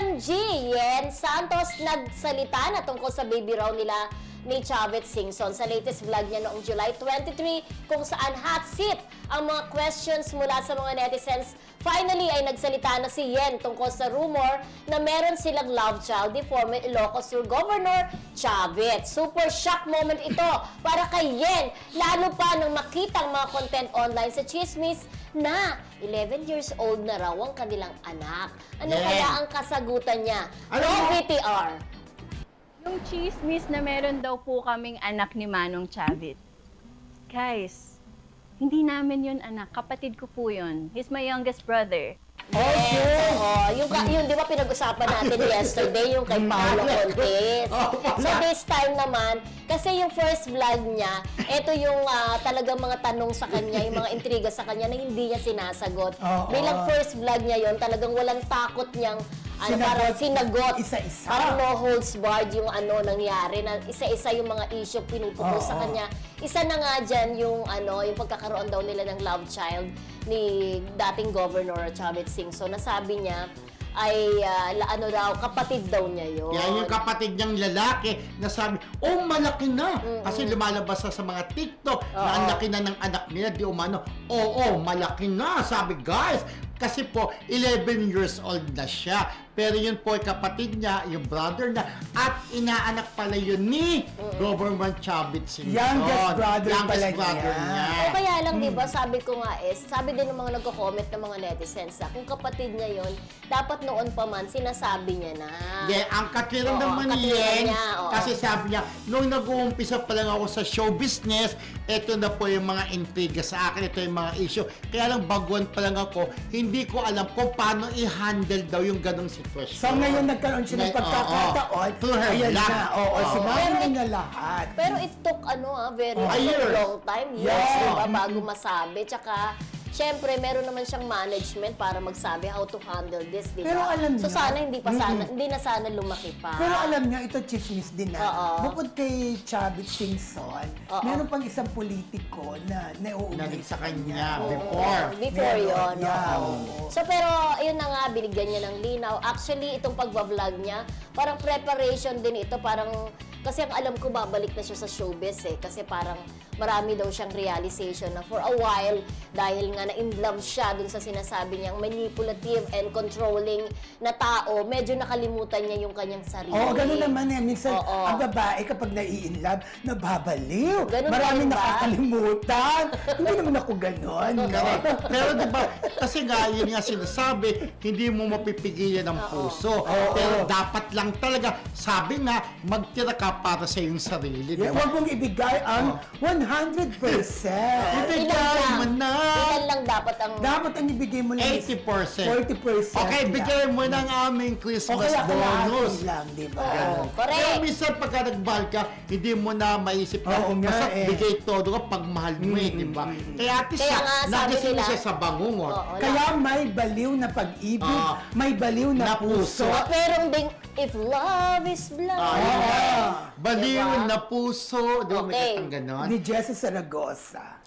OMG! Yen Santos nagsalita na tungkol sa baby raw nila ni Chavez Singson sa latest vlog niya noong July 23 kung saan hot seat ang mga questions mula sa mga netizens. Finally ay nagsalita na si Yen tungkol sa rumor na meron silang love child ni former Ilocos Sur Governor Chavez. Super shock moment ito para kay Yen, lalo pa nang makita ang mga content online sa chismis na 11 years old na raw ang kanilang anak. Ano kaya ang kasagutan niya? VTR. Yung chismis na meron daw po kaming anak ni Manong Chavez. Guys, hindi namin yun anak. Kapatid ko po yun. He's my youngest brother. Okay. Yung di ba pinag-usapan natin yesterday, yung kay Paolo Contes. So this time naman, kasi yung first vlog niya, ito yung talagang mga tanong sa kanya, yung mga intriga sa kanya na hindi niya sinasagot. Bilang first vlog niya yon, talagang walang takot niyang parang sinagot. Isa-isa. Parang no holds barred yung nangyari. Na isa-isa yung mga issue pinuputo sa kanya. Isa na nga dyan yung yung pagkakaroon daw nila ng love child ni dating Governor Chavez Singson. Nasabi niya ay daw, kapatid daw niya yun. Yan yung kapatid niyang lalaki na sabi, oh, malaki na. Kasi lumalabas sa mga TikTok na ang laki na ng anak nila, di umano. Oo, malaki na. Sabi, guys, kasi po, 11 years old na siya. Pero yun po, kapatid niya, yung brother niya, at inaanak pala yun ni Governor Chavez Singson. Youngest brother niya. O kaya lang, di ba, sabi ko nga sabi din ng mga nagko-comment ng mga netizens kung kapatid niya yun, dapat noon pa man, sinasabi niya na. Yeah, ang katwiran naman niya, kasi sabi niya, nung nag-uumpisa pa lang ako sa show business, ito na po yung mga intriga sa akin, ito yung mga issue. Kaya lang, baguan pa lang ako, hindi ko alam kung paano i-handle daw yung ganong sitwasyon. So ngayon nagkaroon siya ng pagkakataon, ayan na, sinabi niya lahat. Pero it took very long time, diba, bago masabi. Tsaka, syempre, meron naman siyang management para magsabi how to handle this, diba? Pero alam so niya, sana, hindi na sana lumaki pa. Pero alam niya, ito chismis din na. Bukod kay Chavez Singson, meron pang isang politiko na nauugnay sa kanya before yun. So pero, yun na nga, binigyan niya ng linaw. Actually, itong pagbablog niya, parang preparation din ito, parang kasi ang alam ko, babalik na siya sa showbiz kasi parang marami daw siyang realization na for a while, dahil nga na-inlove siya dun sa sinasabi niyang manipulative and controlling na tao, medyo nakalimutan niya yung kanyang sarili. Oo, ganun naman minsan, ang babae kapag nai-inlove, nababaliw. Ganun maraming nakakalimutan. Hindi naman ako ganun. Pero diba, kasi nga, yun nga sinasabi, hindi mo mapipigilan ang puso. Pero dapat lang talaga, sabi nga, magtira ka para sa iyong sarili. Huwag mong ibigay ang 100%. Ibigay mo na. Ilan lang dapat ang... Dapat ang ibigay mo lang 80%. 40%. Okay, bigay mo ng aming Christmas bonus. lang, di ba? Correct. Pero minsan pagka nag-mahal ka, hindi mo na maisip na basta bigay todo ka pag mahal mo di ba? Kaya at least nagising siya sa bangungot. Kaya may baliw na pag-ibig, may baliw na puso. Pero ding, if love is blind. Baliw na puso. Di ba may katang ganon? Ni Jesse Zaragoza.